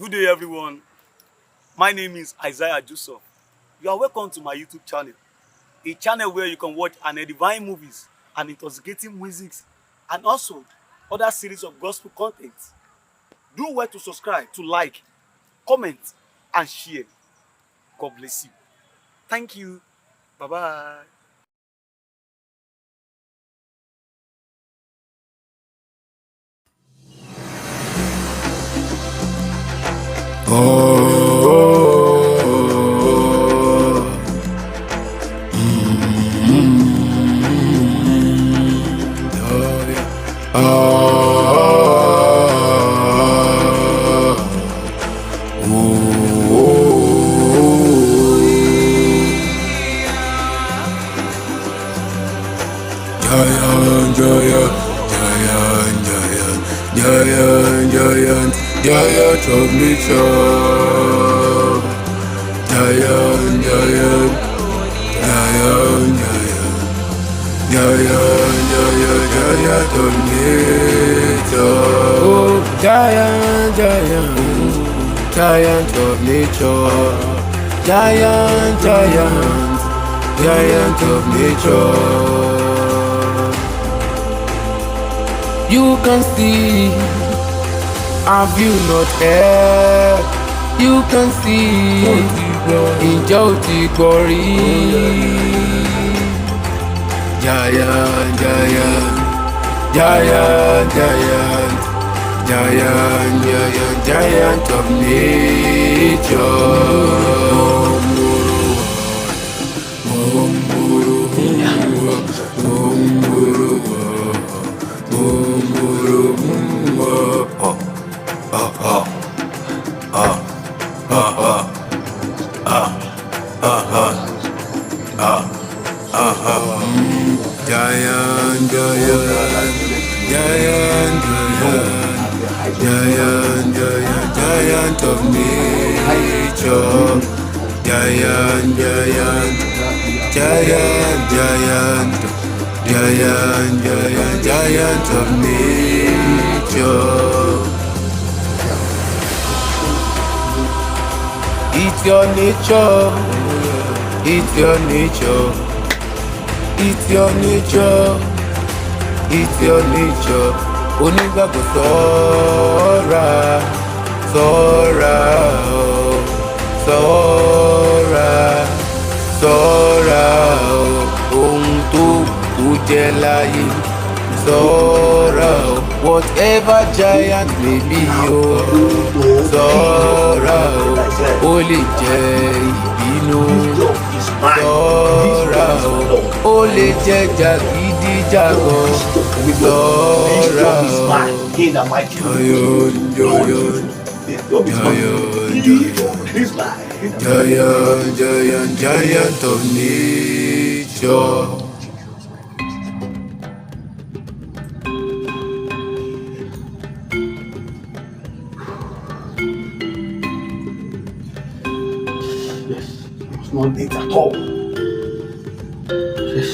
Good day, everyone. My name is Isaiah Joseph. You are welcome to my YouTube channel, a channel where you can watch and edifying movies and intoxicating music and also other series of gospel content. Do well to subscribe, to like, comment, and share. God bless you. Thank you. Bye bye. Giant, giant, giant, giant, giant, giant, giant of nature. Giant, giant, giant, giant, giant, giant, giant of nature. Oh, giant, giant, giant of nature. Giant, giant, giant of nature. You can see, have you not heard? You can see, ìjọ ti gbọ́ rí. Giant, giant, giant, giant, giant, giant, giant of nature. Giant, giant, giant, giant, giant, giant, giant of nature. Giant, giant, giant, giant, giant, giant, giant of nature. It's your nature, it's your nature. It's your nature, it's your nature. Onígbàgbọ́ ṣọ́ra, ṣọ́ra, oh, ṣọ́ra, ṣọ́ra, oh, ohun tó kù jẹ́ láyé. Ṣọ́ra, oh, whatever giant may be, oh, ṣọ́ra, oh, ó lè jẹ́ ìbínú. Ṣọ́ra, oh, ó lè jẹ́ jàgídíjàgan. Ṣọ́ra, oh, giant, giant, giant, giant, giant of nature. It's not late at all. Yes.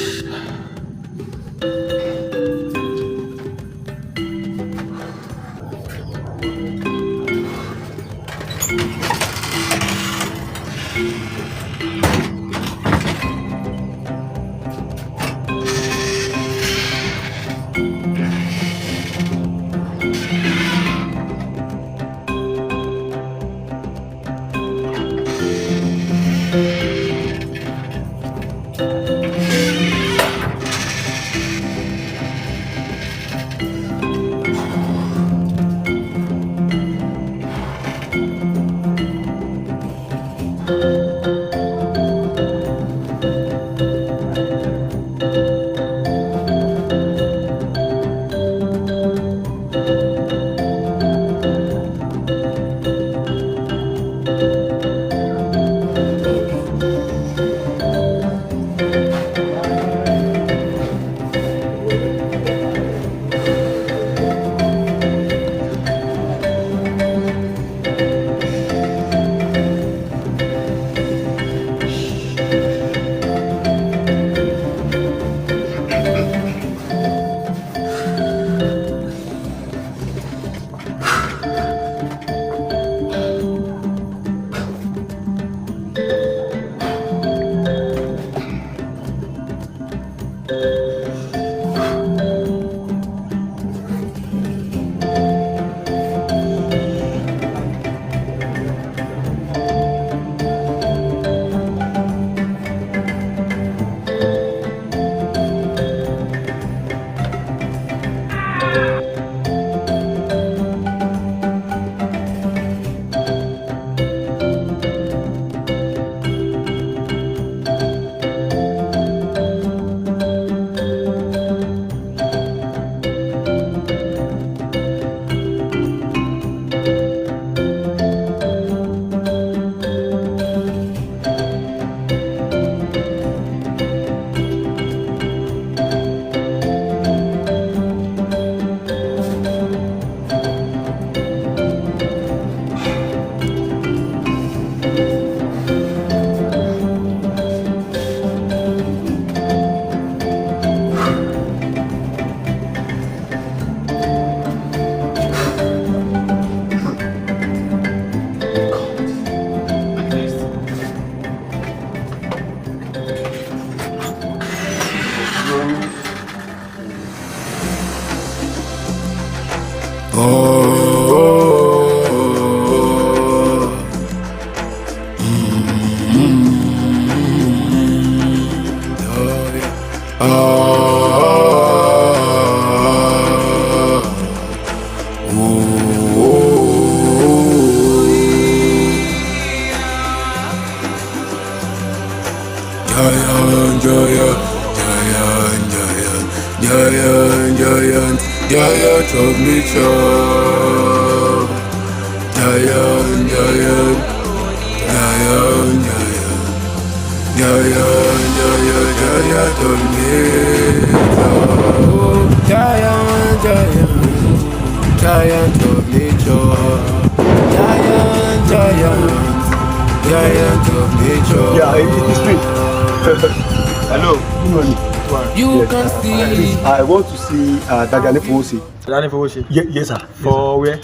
Giant of nature, giant, giant, giant, giant of nature, giant, giant of nature, giant of nature. Yeah, it's me. Hello, good morning. You can see. I want to see Dagane Fosi. Dagane Fosi? Yes, sir. For where?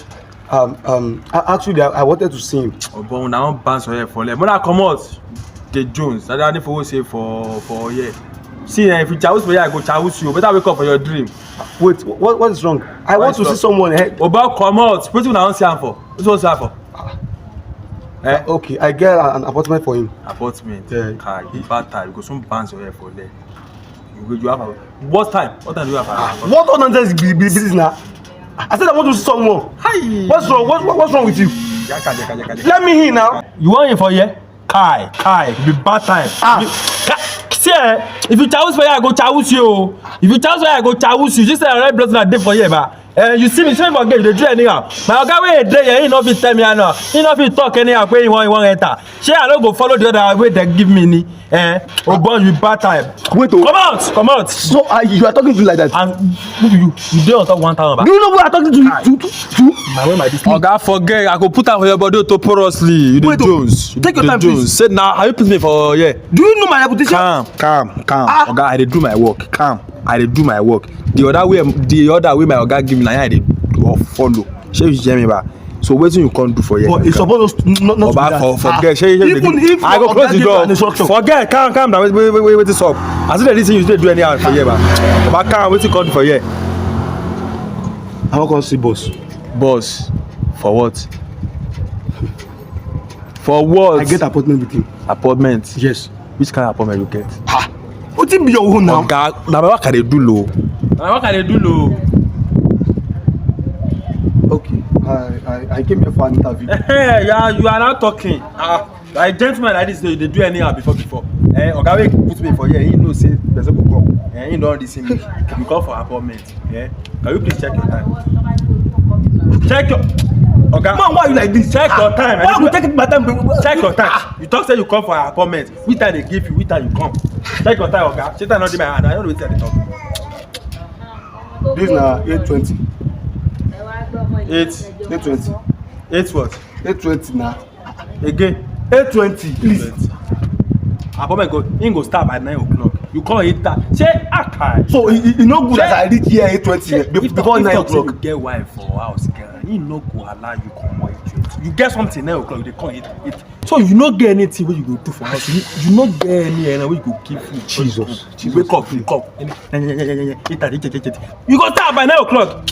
Actually, I wanted to see him. Oh, but now bounce here for left. When I come out, the Jones, Dagane Fosi for here. See, if you choose for here, I go choose you. Better wake up for your dream. Wait, what is wrong? I want to see someone. About come out. What you now see him for? What you see him for? Okay, I get an apartment for him. Apartment? Yeah. Bad time. You go some bounce here for there. You have a, what time? What time do you have? What nonsense is business now? I said I want to see someone. Hi. What's wrong? What's wrong with you? Let me in now. You want him for here? Kai, be bad time. See, if you choose for here, I go choose you. If you choose for here, I go choose you. Just say already blessing a day for here, but you see me, for game, they do anyhow. My guy wey dey, he no fit tell me now. He no fit talk anyhow. Where he want enter. Shey I no go follow the other way they give me ni. Oh boy, you bad time. Wait, come out. So you are talking to me like that? And who be you? You dey on top 1,000. Do you know who I talking to? My way, my this. Oga, forget. I go put am for your body toporously. You the Jones. Take your time, please. Say now, how you put me for here? Do you know my reputation? Calm. Oga, I dey do my work. Calm. I dey do my work. The other way my oga give me, now I dey follow. Shey you hear me ba? So wetin you can't do for here? But it's supposed to not to that. Forget. Even if I go close the door. Forget. Calm down. Wait this up. I see that this thing you still do anyhow for here ba. But calm. Wetin you can't do for here? I wan come see boss. Boss? For what? For what? I get appointment with him. Appointment? Yes. Which kind of appointment you get? Wetin be your own now? Oga, na my work I dey do low. Okay, I came here for an interview. Yeah, you are not talking. Like gentlemen like this, they do anyhow before. Oga wey put me for here, he know say person go come. He don't listen me. You come for appointment. Can you please check your time? Check your. Oga. Man, why you like this? Check your time. Why you take my time? Check your time. You talk say you come for an appointment. Which time they give you? Which time you come? Check your time, Oga. Check time not in my hand. I don't know wetin I dey talk. This na 8:20. 8:20. 8 what? 8:20 na. Again. 8:20, please. Appointment go start by 9 o'clock. You call it that. Say akai. So e no good as I reach here 8:20 before 9 o'clock. You get wife for house, girl. He no go allow you come 8:20. You get something 9 o'clock. They call it 8. So you no get anything where you go do for house. You no get any where you go keep food. Jesus. Wake up. You go start by 9 o'clock.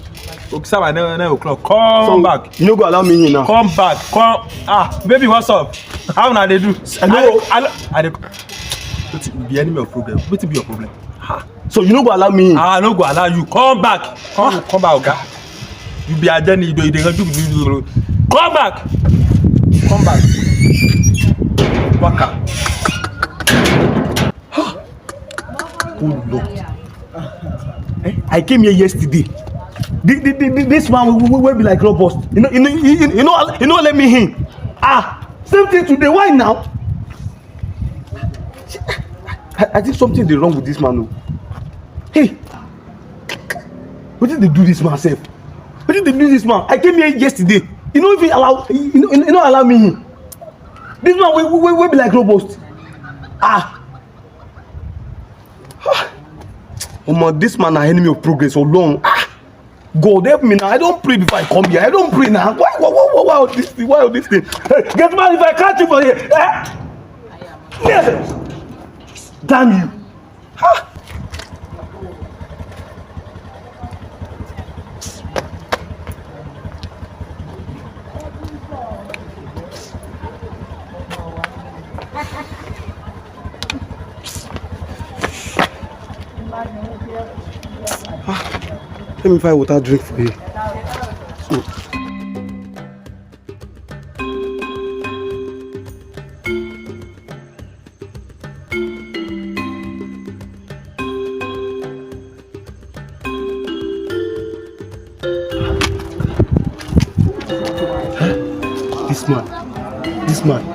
Okay, start by 9 o'clock. Come back. You no go allow me in now. Come back. Come. Baby, what's up? How na they do? I be enemy of problem. Wetin be your problem? So you no go allow me in? I no go allow you. Come back. Come back, Oga. You be a journey. You do. Come back. Waka. Oh Lord. I came here yesterday. This man will be like robust. You know, let me in. Same thing today. Why now? I think something is wrong with this man. Hey, what did they do this man self? What did they do this man? I came here yesterday. You know if he allow me in. This man will be like robust. This man is enemy of progress so long. God help me now. I don't pray before I come here. I don't pray now. Why all this thing? Why all this thing? Hey, get man, if I catch you for here. Yes. Damn you. Let me find water drink for you. So. This man.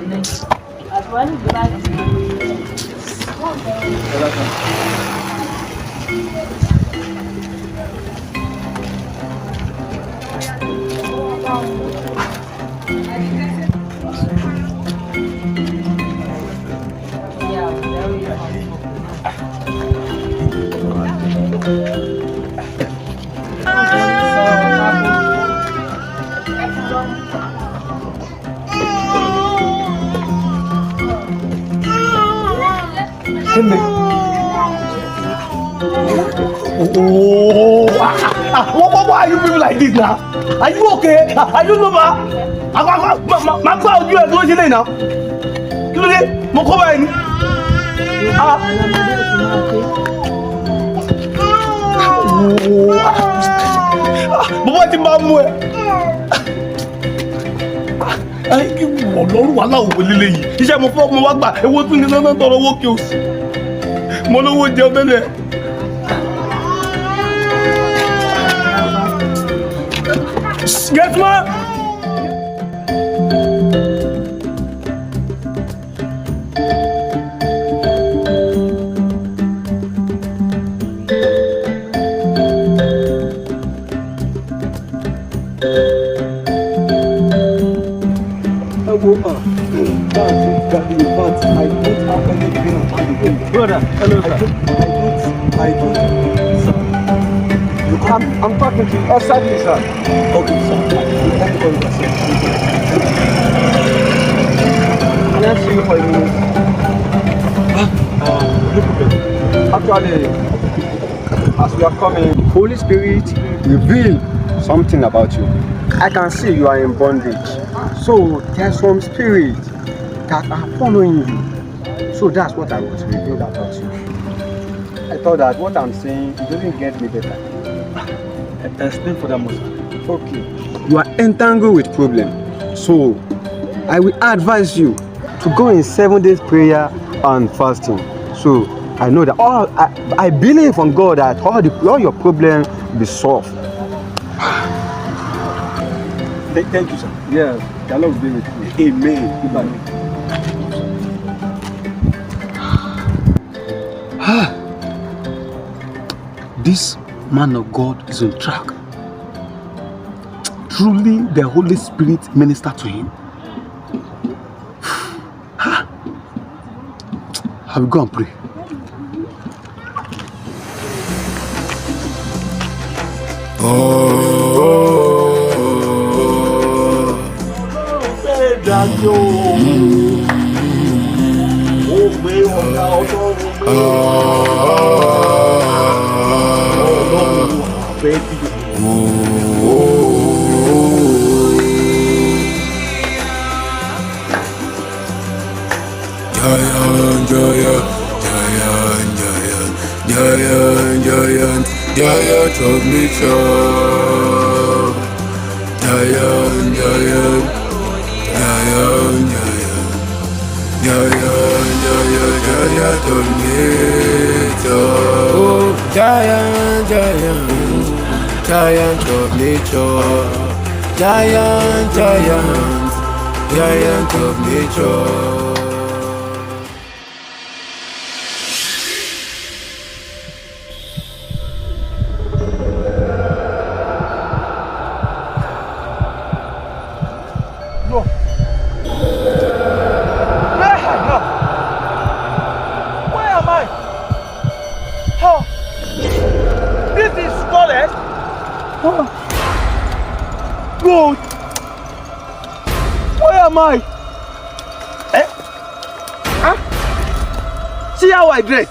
Why are you people like this now? Are you okay? Are you normal? My cloud, you are going to now. You know, mo come by. Bàbá ti máa mú ẹ. Kí Ọlọ́run wà láwùjọ líle yìí. Iṣẹ́ mo fọ́ mo wá gbà ewé tún ní náà tọrọ owó kí o sì. Mo lówó jẹun tẹ́lẹ̀. Get man. Brother, hello sir. I don't. I'm talking to you. Exactly, sir. Okay, sir. Can I see you for a minute? Actually, as we are coming, the Holy Spirit revealed something about you. I can see you are in bondage. So there's some spirit that are following you. So that's what I was revealed about you. I thought that what I'm saying doesn't get me better. Explain for them, sir. Okay. You are entangled with problem. So I will advise you to go in 7 days prayer and fasting. So I know that I believe on God that all your problems will be solved. Thank you, sir. Yeah, the Lord will be with you. Amen. Goodbye. This man of God is on track. Truly, the Holy Spirit ministered to him. I will go and pray. Giant of nature, giant, giant, giant, giant of nature. Oh, giant, giant, giant of nature, giant, giant, giant of nature. God! Where am I? See how I dress?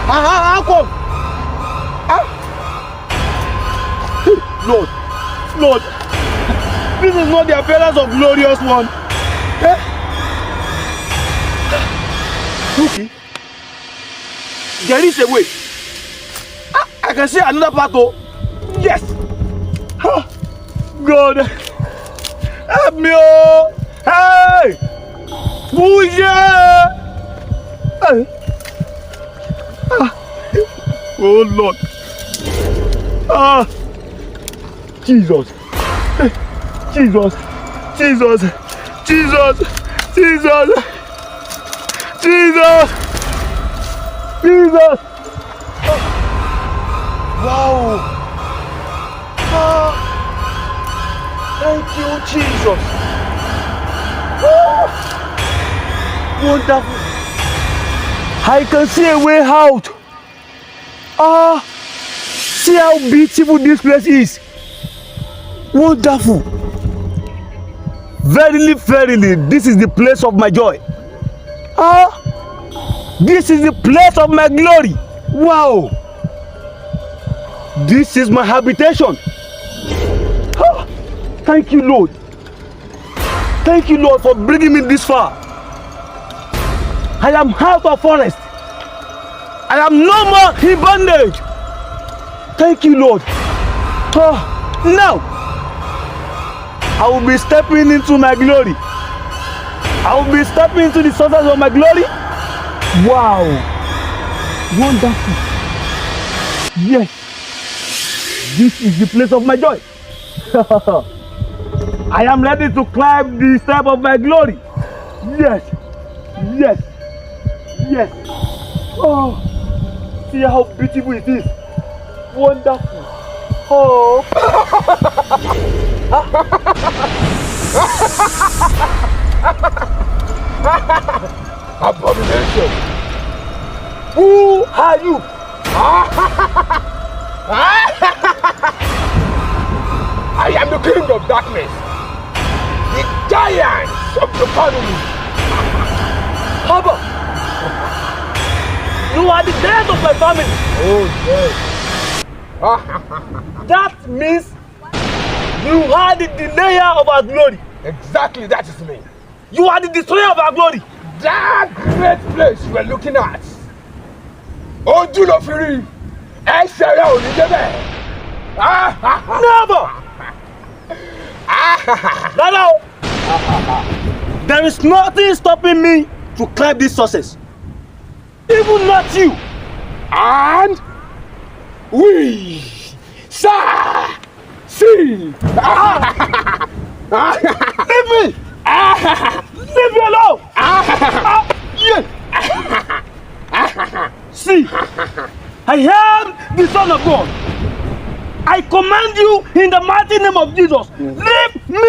How come? Lord, Lord, this is not the appearance of glorious one. Okay. There is a way. I can see another part. Yes. God, help me, oh. Hey. Oh, yeah. Hey. Oh, Lord. Jesus. Jesus. Jesus. Jesus. Jesus. Jesus. Jesus. Wow. Thank you, Jesus. Wonderful. I can see a way out. See how beautiful this place is. Wonderful. Verily, verily, this is the place of my joy. This is the place of my glory. Wow. This is my habitation. Thank you, Lord. Thank you, Lord, for bringing me this far. I am out of forest. I am no more in bondage. Thank you, Lord. Now, I will be stepping into my glory. I will be stepping into the sources of my glory. Wow. Wonderful. Yes. This is the place of my joy. I am ready to climb the step of my glory. Yes. Yes. Yes. See how beautiful it is. Wonderful. Abomination. Who are you? I am the king of darkness, the giant of the family. Haba. You are the death of my family. Oh yes. That means you are the delayer of our glory. Exactly, that is me. You are the destroyer of our glory. That great place you are looking at. Ojú ló fi rí. Ẹsẹ̀ rẹ̀ ò ní débẹ̀. Never. No. There is nothing stopping me to climb this success. Even not you. And we shall see. Leave me. Leave me alone. Yeah. See, I am the Son of God. I command you in the mighty name of Jesus. Leave me.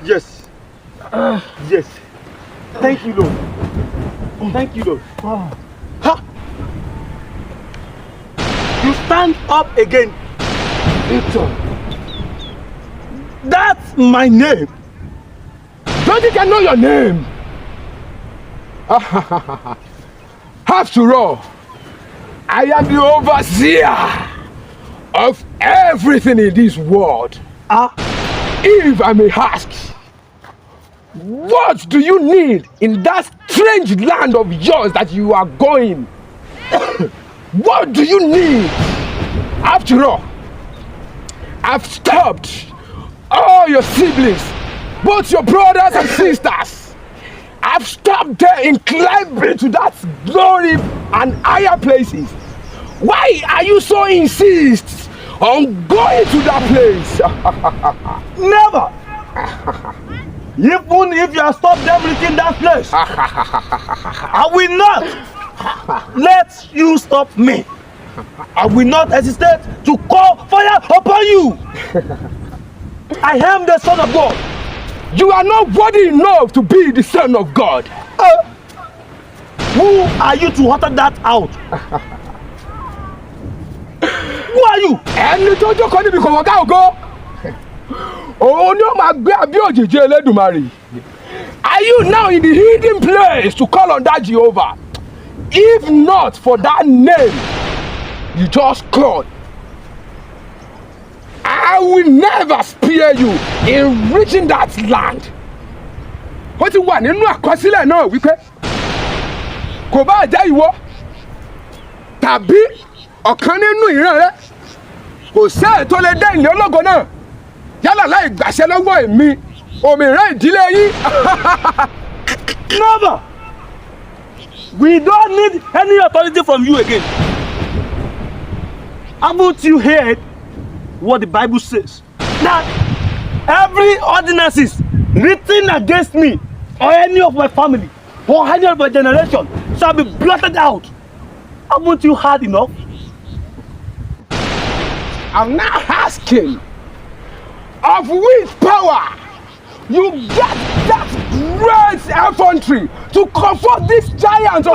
Yes. Yes. Thank you, Lord. Thank you, Lord. You stand up again. Victor. That's my name. Don't you know your name? After all, I am the overseer of everything in this world. If I may ask, what do you need in that strange land of yours that you are going? What do you need? After all, I've stopped all your siblings, both your brothers and sisters. I've stopped them in climbing to that glory and higher places. Why are you so insist on going to that place? Never. Even if you have stopped them reaching that place, I will not let you stop me. I will not hesitate to call fire upon you. I am the Son of God. You are not worthy enough to be the Son of God. Who are you to utter that out? Who are you? Ẹni tó jókòó níbi kọ̀wọ́ká ògo. Òun ni ó máa gbé àbí òjìji Elédùmarè. Are you now in the hidden place to call on that Jehovah? If not for that name you just called, I will never spare you in reaching that land. Ó ti wà nínú àkọsílẹ̀ náà wípé kò bá jẹ́ ìwọ tàbí ọ̀kan nínú ìran rẹ kò sí ètò lè dé ìlú ológo náà yálà láì gbàṣẹ lọ́wọ́ èmi òmìnira ìdílé yín. Never. We don't need any authority from you again. Haven't you heard what the Bible says? That every ordinances written against me or any of my family or any of my generation shall be blotted out. Haven't you heard enough? I'm not asking of which power you get that great infantry to confront this giant of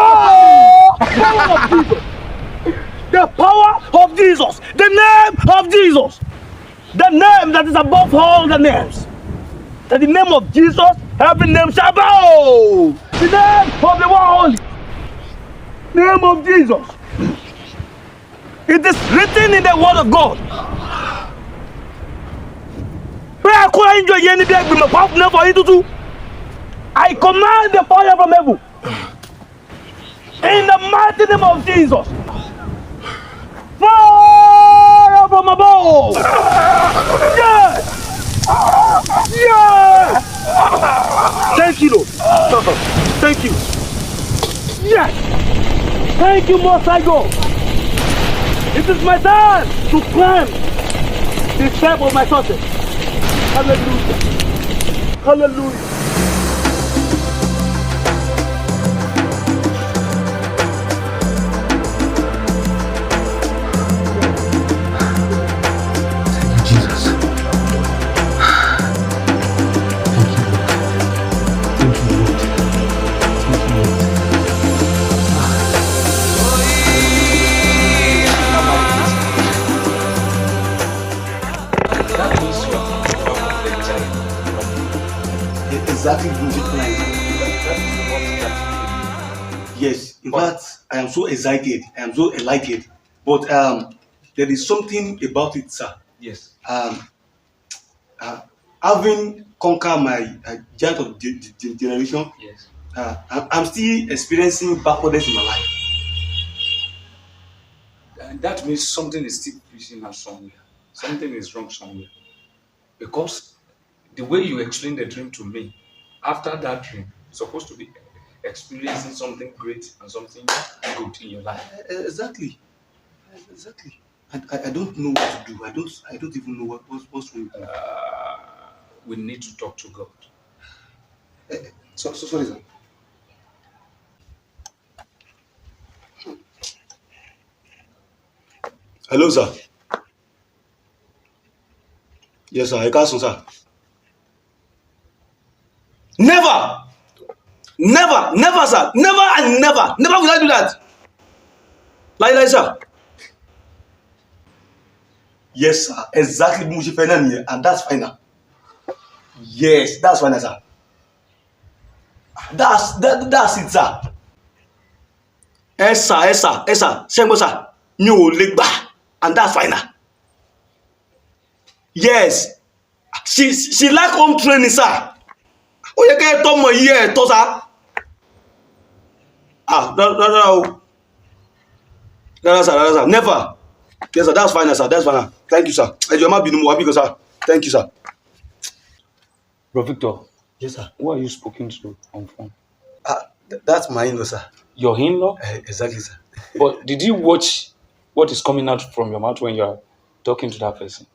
the power of Jesus, the name of Jesus, the name that is above all the names. That the name of Jesus, every name shall bow. The name of the one holy, name of Jesus. It is written in the word of God. I command the fire from heaven in the mighty name of Jesus. Fire from above. Yes. Yes. Thank you, Lord. Thank you. Yes. Thank you, Most High God. It is my time to climb the step of my success. Hallelujah. Hallelujah. Exactly. Yes, in fact, I am so excited. I am so elated. But there is something about it, sir. Yes. Having conquered my giant of the generation, Yes. I'm still experiencing backwardness in my life. And that means something is still pushing us somewhere. Something is wrong somewhere. Because the way you explained the dream to me, after that dream, you're supposed to be experiencing something great and something good in your life. Exactly. I don't know what to do. I don't even know what's wrong. We need to talk to God. Sorry, sir. Hello, sir. Yes, sir. I can't, sir. Never, sir. Never and never will I do that. Lie, sir. Yes, sir. Exactly, and that's final. Yes, that's final, sir. That's it, sir. Sir. Ṣẹ́gbọ́n, sir. Mi ò lè gbà, and that's final. Yes, she like home training, sir. Ó yẹ kẹ́ ẹ tọ́mọ yìí ẹ̀ tọ́, sir. Rárá, sir. Never. Yes, sir. That's final, sir. That's final. Thank you, sir. Ẹ jọ̀ọ́ má bínú, mo wá bí kan, sir. Thank you, sir. Bro Victor. Yes, sir. Who are you speaking to on phone? That's my in-law, sir. Your in-law? Exactly, sir. But did you watch what is coming out from your mouth when you are talking to that person?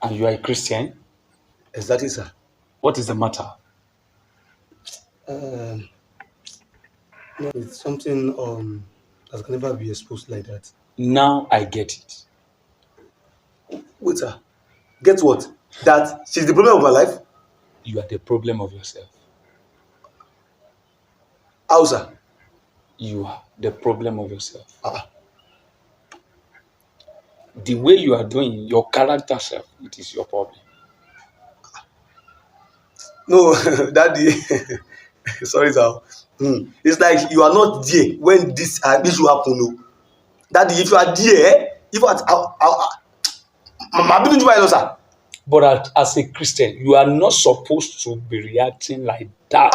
And you are a Christian? Exactly, sir. What is the matter? No, it's something that can never be exposed like that. Now I get it. Wait, sir. Get what? That she's the problem of my life? You are the problem of yourself. How, sir? You are the problem of yourself. The way you are doing, your character self, it is your problem. No, Daddy. Sorry, sir. It's like you are not there when this issue happen. No. Daddy, if you are there, if sir. But as a Christian, you are not supposed to be reacting like that.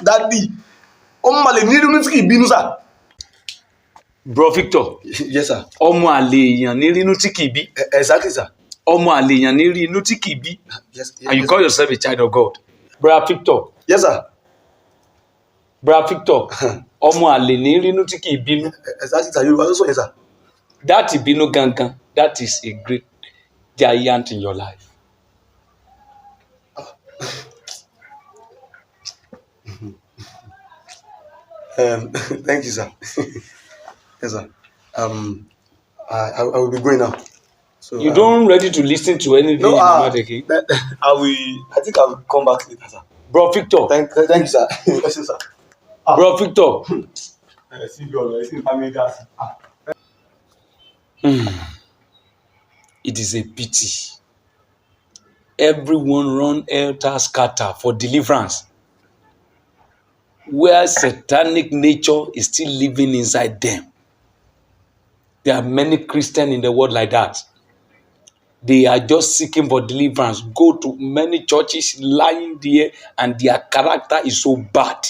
Daddy. ọmọ àlè ní rínú tí kì í bínú sà. Bro Victor, Yes sir. ọmọ àlè èèyàn ní rínú tí kì í bí. Exactly sir. Ọmọ àlè èèyàn ní rí inú tí kì í bí. Yes. And you call yourself a child of God. Bro Victor, Yes sir. Bro Victor, ọmọ àlè ní rí inú tí kì í bínú. Exactly sir. Yorùbá ló sọ yẹn sir. That ìbínú gangan, that is a great giant in your life. Thank you sir. Yes sir. I will be going now. So You don't ready to listen to anything no, about again? I think I will come back later sir. Bro Victor, Thank you sir. Yes sir. Bro Victor. It is a pity. Everyone run helter scatter for deliverance, where satanic nature is still living inside them. There are many Christians in the world like that. They are just seeking for deliverance, go to many churches, lying there, and their character is so bad.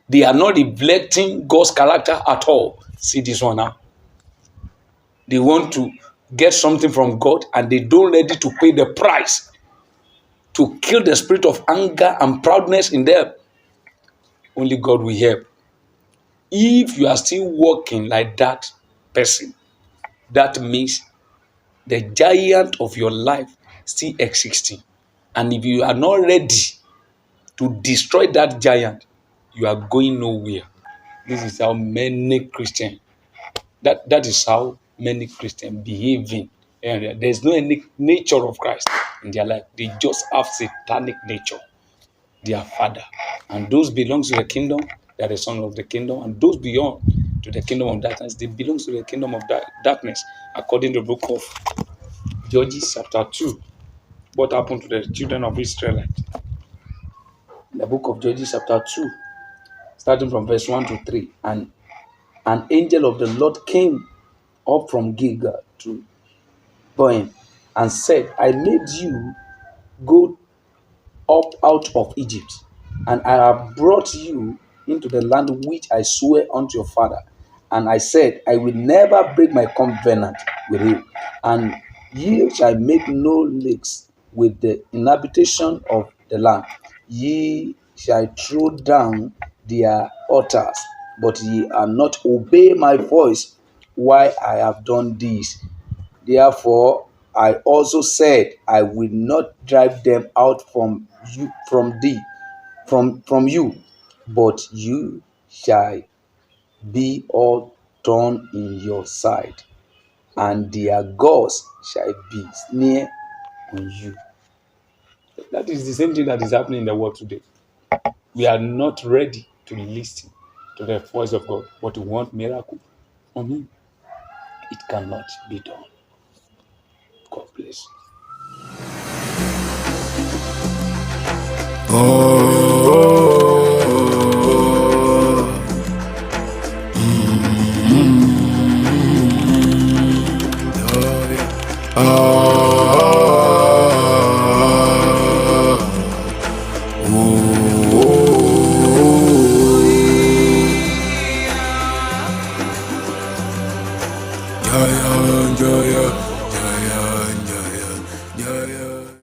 They are not reflecting God's character at all. See this one now. They want to get something from God, and they don't ready to pay the price to kill the spirit of anger and proudness in them. Only God will help. If you are still walking like that person, that means the giant of your life still existing. And if you are not ready to destroy that giant, you are going nowhere. This is how many Christians, that is how many Christians behaving. And there's no any nature of Christ in their life. They just have satanic nature. Their father. And those belongs to the kingdom, they are the son of the kingdom. And those beyond to the kingdom of darkness, they belong to the kingdom of darkness, according to the book of Judges chapter 2. What happened to the children of Israel? The book of Judges chapter 2, starting from verse 1 to 3. And an angel of the Lord came up from Gilgal to Boim and said, I made you go up out of Egypt, and I have brought you into the land which I swear unto your father. And I said, I will never break my covenant with you, and ye shall make no leagues with the inhabitation of the land. Ye shall throw down their altars, but ye are not obey my voice, why I have done this. Therefore I also said, I will not drive them out from you, from you, but you shall be all torn in your side, and their gods shall be near on you. That is the same thing that is happening in the world today. We are not ready to listen to the voice of God, but we want miracle from Him. It cannot be done. God bless. Oh.